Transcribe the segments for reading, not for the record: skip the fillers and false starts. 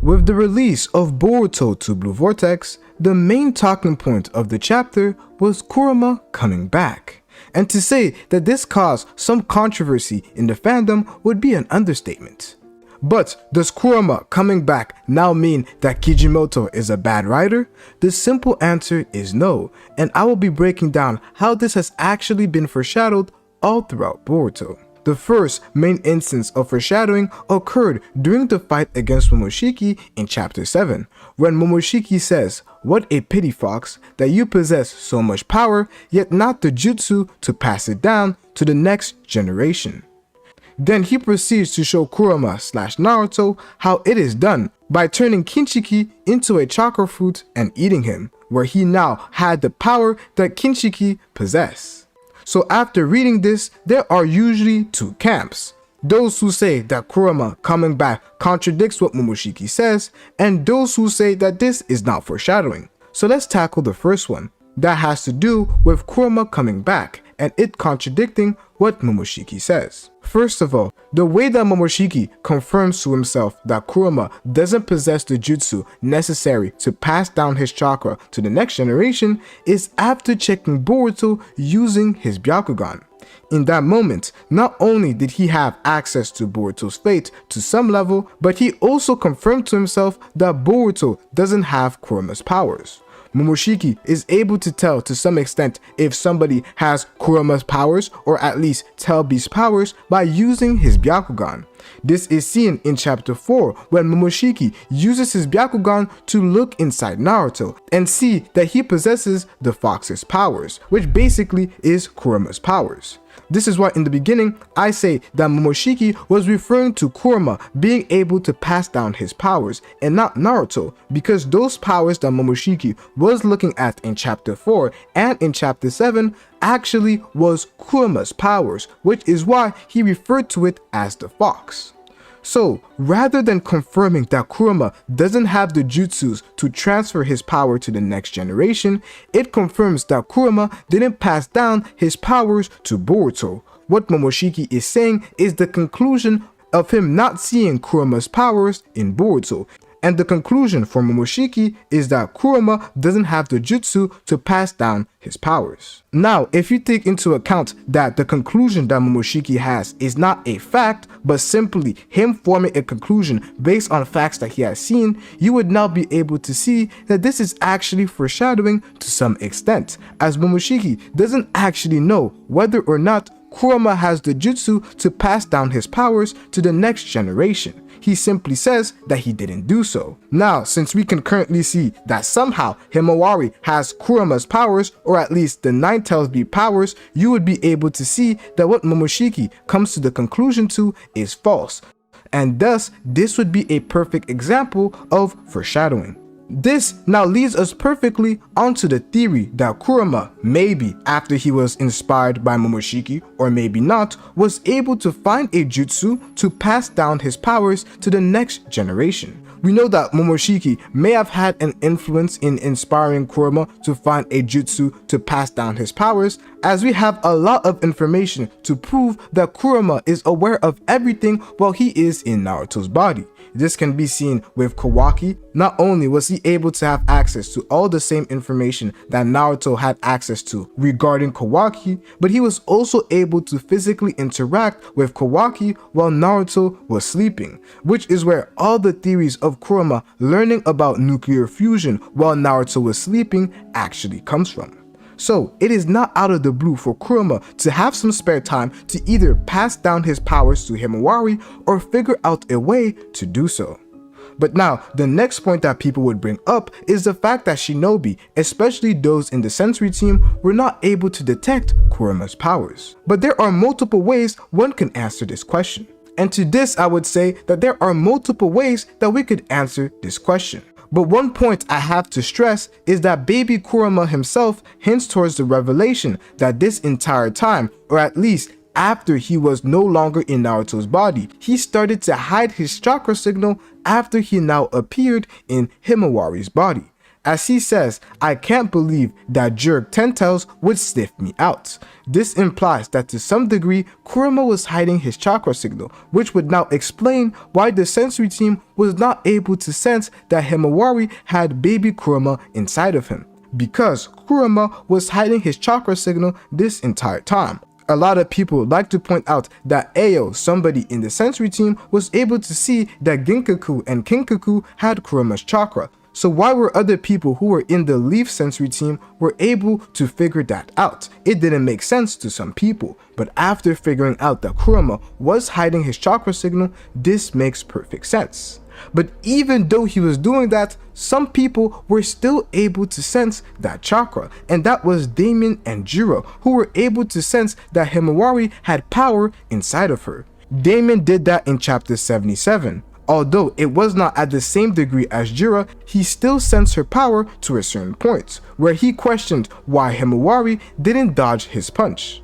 With the release of Boruto to Blue Vortex, the main talking point of the chapter was Kurama coming back. And to say that this caused some controversy in the fandom would be an understatement. But does Kurama coming back now mean that Kishimoto is a bad writer? The simple answer is no, and I will be breaking down how this has actually been foreshadowed all throughout Boruto. The first main instance of foreshadowing occurred during the fight against Momoshiki in chapter 7, when Momoshiki says, "What a pity, Fox, that you possess so much power, yet not the jutsu to pass it down to the next generation." Then he proceeds to show Kurama/Naruto how it is done by turning Kinshiki into a chakra fruit and eating him, where he now had the power that Kinshiki possessed. So after reading this, there are usually two camps. Those who say that Kurama coming back contradicts what Momoshiki says, and those who say that this is not foreshadowing. So let's tackle the first one. That has to do with Kurama coming back and it contradicting what Momoshiki says. First of all, the way that Momoshiki confirms to himself that Kurama doesn't possess the jutsu necessary to pass down his chakra to the next generation is after checking Boruto using his Byakugan. In that moment, not only did he have access to Boruto's fate to some level, but he also confirmed to himself that Boruto doesn't have Kurama's powers. Momoshiki is able to tell to some extent if somebody has Kurama's powers or at least tell Beast's powers by using his Byakugan. This is seen in chapter 4 when Momoshiki uses his Byakugan to look inside Naruto and see that he possesses the Fox's powers, which basically is Kurama's powers. This is why in the beginning I say that Momoshiki was referring to Kurama being able to pass down his powers and not Naruto, because those powers that Momoshiki was looking at in chapter 4 and in chapter 7 actually was Kurama's powers, which is why he referred to it as the Fox. So, rather than confirming that Kurama doesn't have the jutsus to transfer his power to the next generation, it confirms that Kurama didn't pass down his powers to Boruto. What Momoshiki is saying is the conclusion of him not seeing Kurama's powers in Boruto. And the conclusion for Momoshiki is that Kurama doesn't have the jutsu to pass down his powers. Now, if you take into account that the conclusion that Momoshiki has is not a fact, but simply him forming a conclusion based on facts that he has seen, you would now be able to see that this is actually foreshadowing to some extent, as Momoshiki doesn't actually know whether or not Kurama has the jutsu to pass down his powers to the next generation. He simply says that he didn't do so. Now, since we can currently see that somehow Himawari has Kurama's powers, or at least the Nine Tails Beast powers, you would be able to see that what Momoshiki comes to the conclusion to is false. And thus, this would be a perfect example of foreshadowing. This now leads us perfectly onto the theory that Kurama, maybe after he was inspired by Momoshiki or maybe not, was able to find a jutsu to pass down his powers to the next generation. We know that Momoshiki may have had an influence in inspiring Kurama to find a jutsu to pass down his powers, as we have a lot of information to prove that Kurama is aware of everything while he is in Naruto's body. This can be seen with Kawaki. Not only was he able to have access to all the same information that Naruto had access to regarding Kawaki, but he was also able to physically interact with Kawaki while Naruto was sleeping, which is where all the theories of Kurama learning about nuclear fusion while Naruto was sleeping actually comes from. So it is not out of the blue for Kurama to have some spare time to either pass down his powers to Himawari or figure out a way to do so. But now, the next point that people would bring up is the fact that Shinobi, especially those in the sensory team, were not able to detect Kurama's powers. But there are multiple ways one can answer this question. And to this I would say that there are multiple ways that we could answer this question. But one point I have to stress is that baby Kurama himself hints towards the revelation that this entire time, or at least after he was no longer in Naruto's body, he started to hide his chakra signal after he now appeared in Himawari's body. as he says, "I can't believe that jerk 10 tails would sniff me out." This implies that to some degree, Kurama was hiding his chakra signal, which would now explain why the sensory team was not able to sense that Himawari had baby Kurama inside of him, because Kurama was hiding his chakra signal this entire time. A lot of people like to point out that Ayo, somebody in the sensory team, was able to see that Ginkaku and Kinkaku had Kurama's chakra. So why were other people who were in the Leaf sensory team were able to figure that out? It didn't make sense to some people, but after figuring out that Kurama was hiding his chakra signal, this makes perfect sense. But even though he was doing that, some people were still able to sense that chakra, and that was Damien and Jiro, who were able to sense that Himawari had power inside of her. Damien did that in chapter 77. Although it was not at the same degree as Jiro, he still sensed her power to a certain point, where he questioned why Himawari didn't dodge his punch.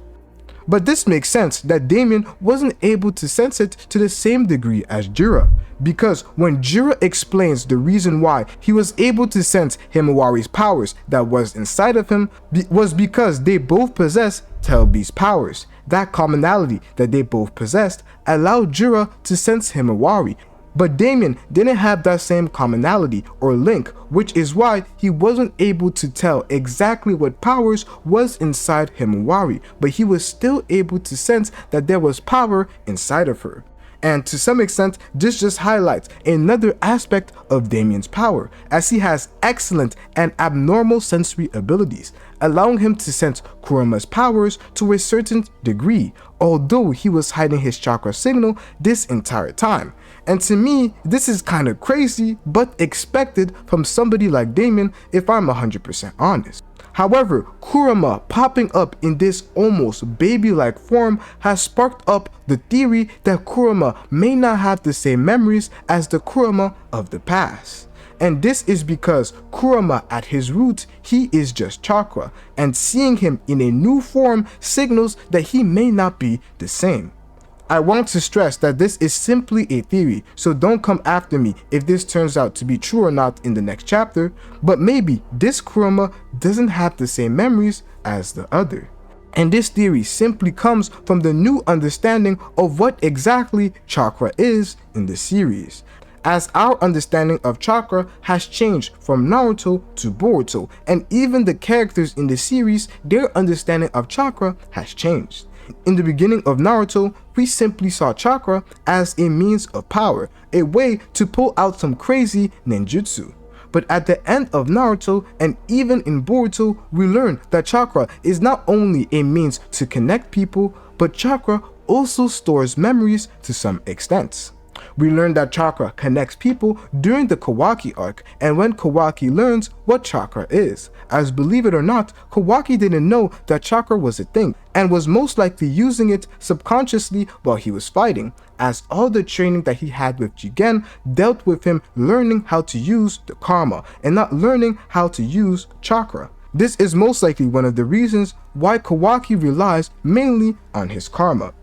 But this makes sense that Damien wasn't able to sense it to the same degree as Jiro, because when Jiro explains the reason why he was able to sense Himawari's powers that was inside of him was because they both possess Tail Beast powers. That commonality that they both possessed allowed Jiro to sense Himawari, but Damien didn't have that same commonality or link, which is why he wasn't able to tell exactly what powers was inside Himawari, but he was still able to sense that there was power inside of her. And to some extent, this just highlights another aspect of Damien's power, as he has excellent and abnormal sensory abilities, allowing him to sense Kurama's powers to a certain degree, although he was hiding his chakra signal this entire time. And to me, this is kind of crazy, but expected from somebody like Damien if I'm 100% honest. However, Kurama popping up in this almost baby-like form has sparked up the theory that Kurama may not have the same memories as the Kurama of the past. And this is because Kurama at his roots, he is just chakra, and seeing him in a new form signals that he may not be the same. I want to stress that this is simply a theory, so don't come after me if this turns out to be true or not in the next chapter, but maybe this Kurama doesn't have the same memories as the other. And this theory simply comes from the new understanding of what exactly chakra is in the series, as our understanding of chakra has changed from Naruto to Boruto, and even the characters in the series, their understanding of chakra has changed. In the beginning of Naruto, we simply saw chakra as a means of power, a way to pull out some crazy ninjutsu. But at the end of Naruto, and even in Boruto, we learn that chakra is not only a means to connect people, but chakra also stores memories to some extent. We learn that chakra connects people during the Kawaki arc, and when Kawaki learns what chakra is, as believe it or not, Kawaki didn't know that chakra was a thing, and was most likely using it subconsciously while he was fighting, as all the training that he had with Jigen dealt with him learning how to use the karma, and not learning how to use chakra. This is most likely one of the reasons why Kawaki relies mainly on his karma.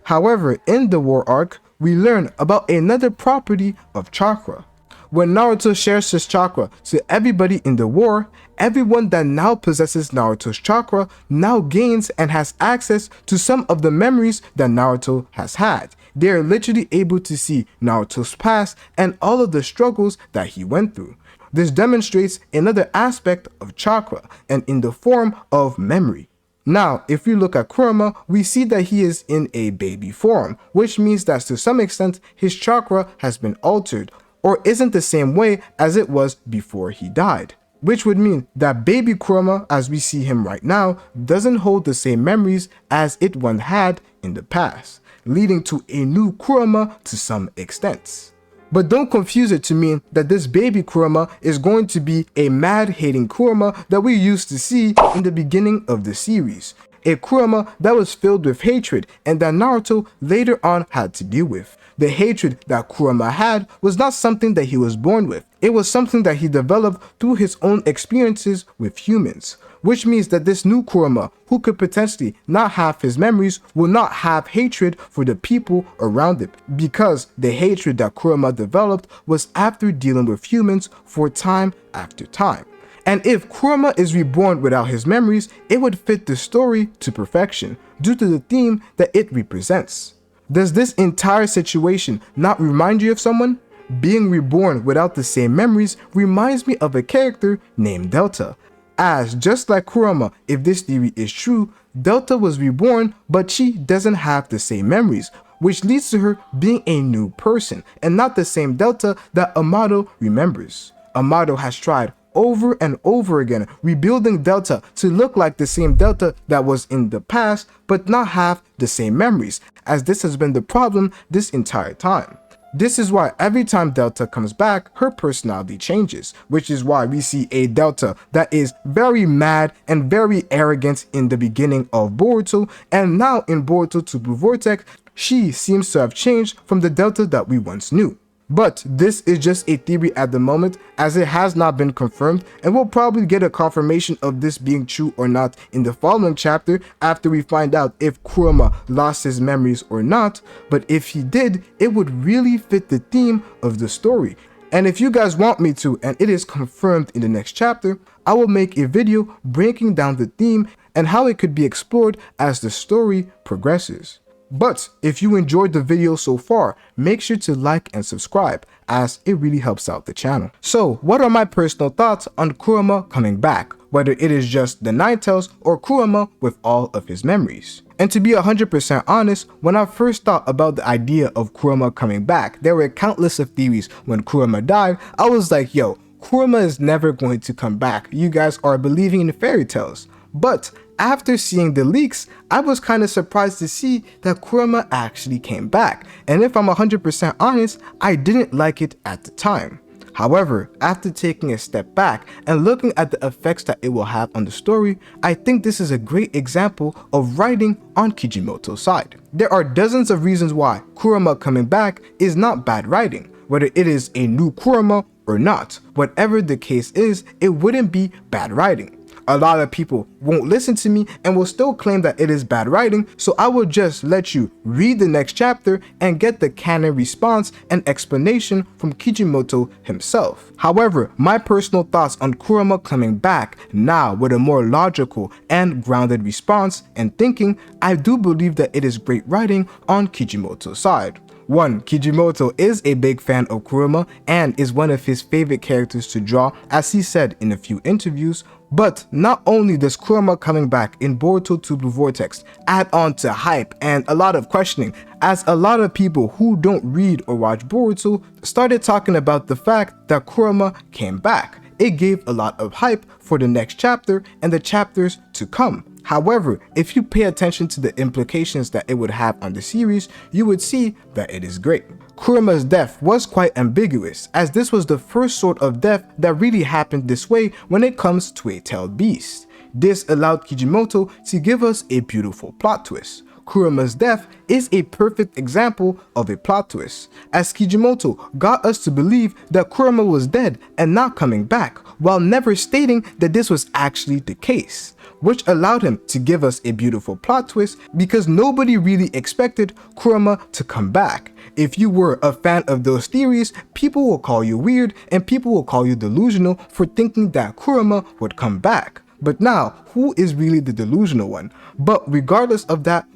However, in the war arc, we learn about another property of chakra. When Naruto shares his chakra to everybody in the war, everyone that now possesses Naruto's chakra now gains and has access to some of the memories that Naruto has had. They are literally able to see Naruto's past and all of the struggles that he went through. This demonstrates another aspect of chakra, and in the form of memory. Now, if we look at Kurama, we see that he is in a baby form, which means that to some extent his chakra has been altered, or isn't the same way as it was before he died. Which would mean that baby Kurama, as we see him right now, doesn't hold the same memories as it once had in the past, leading to a new Kurama to some extent. But don't confuse it to mean that this baby Kurama is going to be a mad-hating Kurama that we used to see in the beginning of the series. A Kurama that was filled with hatred and that Naruto later on had to deal with. The hatred that Kurama had was not something that he was born with. It was something that he developed through his own experiences with humans. Which means that this new Kurama, who could potentially not have his memories, will not have hatred for the people around it, because the hatred that Kurama developed was after dealing with humans for time after time. And if Kurama is reborn without his memories, it would fit the story to perfection due to the theme that it represents. Does this entire situation not remind you of someone? Being reborn without the same memories reminds me of a character named Delta. As just like Kurama, if this theory is true, Delta was reborn but she doesn't have the same memories, which leads to her being a new person and not the same Delta that Amato remembers. Amato has tried over and over again rebuilding Delta to look like the same Delta that was in the past but not have the same memories, as this has been the problem this entire time. This is why every time Delta comes back, her personality changes, which is why we see a Delta that is very mad and very arrogant in the beginning of Boruto, and now in Boruto to Blue Vortex, she seems to have changed from the Delta that we once knew. But this is just a theory at the moment, as it has not been confirmed, and we'll probably get a confirmation of this being true or not in the following chapter after we find out if Kurama lost his memories or not. But if he did, it would really fit the theme of the story. And if you guys want me to, and it is confirmed in the next chapter, I will make a video breaking down the theme and how it could be explored as the story progresses. But if you enjoyed the video so far, make sure to like and subscribe, as it really helps out the channel. So what are my personal thoughts on Kurama coming back, whether it is just the Nine Tails or Kurama with all of his memories? And to be 100% honest, when I first thought about the idea of Kurama coming back, there were countless of theories. When Kurama died, I was like, yo, Kurama is never going to come back. You guys are believing in fairy tales. But after seeing the leaks, I was kind of surprised to see that Kurama actually came back, and if I'm 100% honest, I didn't like it at the time. However, after taking a step back and looking at the effects that it will have on the story, I think this is a great example of writing on Kishimoto's side. There are dozens of reasons why Kurama coming back is not bad writing, whether it is a new Kurama or not. Whatever the case is, it wouldn't be bad writing. A lot of people won't listen to me and will still claim that it is bad writing, so I will just let you read the next chapter and get the canon response and explanation from Kishimoto himself. However, my personal thoughts on Kurama coming back now with a more logical and grounded response and thinking, I do believe that it is great writing on Kishimoto's side. 1. Kishimoto is a big fan of Kurama and is one of his favorite characters to draw, as he said in a few interviews. But not only does Kurama coming back in Boruto to Blue Vortex add on to hype and a lot of questioning, as a lot of people who don't read or watch Boruto started talking about the fact that Kurama came back. It gave a lot of hype for the next chapter and the chapters to come. However, if you pay attention to the implications that it would have on the series, you would see that it is great. Kurama's death was quite ambiguous, as this was the first sort of death that really happened this way when it comes to a tailed beast. This allowed Kishimoto to give us a beautiful plot twist. Kurama's death is a perfect example of a plot twist, as Kishimoto got us to believe that Kurama was dead and not coming back, while never stating that this was actually the case, which allowed him to give us a beautiful plot twist because nobody really expected Kurama to come back. If you were a fan of those theories, people will call you weird and people will call you delusional for thinking that Kurama would come back. But now, who is really the delusional one? But regardless of that,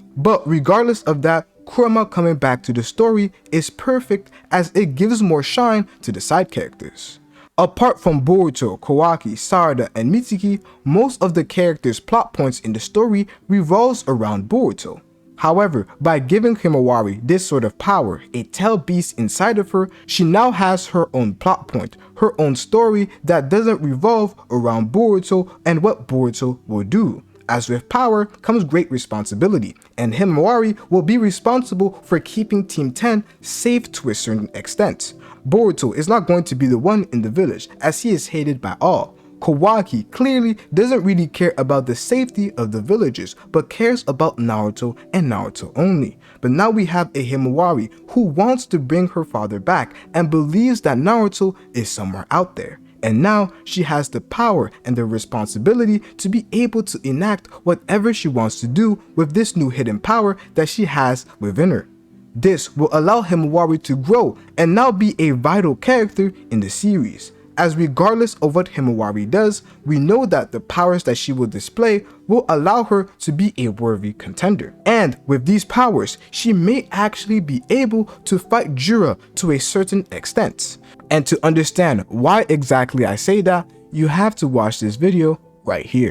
Kurama coming back to the story is perfect, as it gives more shine to the side characters. Apart from Boruto, Kawaki, Sarada, and Mitsuki, most of the characters' plot points in the story revolves around Boruto. However, by giving Himawari this sort of power, a tail beast inside of her, she now has her own plot point, her own story that doesn't revolve around Boruto and what Boruto will do. As with power comes great responsibility, and Himawari will be responsible for keeping Team 10 safe to a certain extent. Boruto is not going to be the one in the village, as he is hated by all. Kawaki clearly doesn't really care about the safety of the villagers, but cares about Naruto and Naruto only. But now we have a Himawari who wants to bring her father back and believes that Naruto is somewhere out there. And now she has the power and the responsibility to be able to enact whatever she wants to do with this new hidden power that she has within her. This will allow Himawari to grow and now be a vital character in the series. as regardless of what Himawari does, we know that the powers that she will display will allow her to be a worthy contender. And with these powers, she may actually be able to fight Jura to a certain extent. And to understand why exactly I say that, you have to watch this video right here.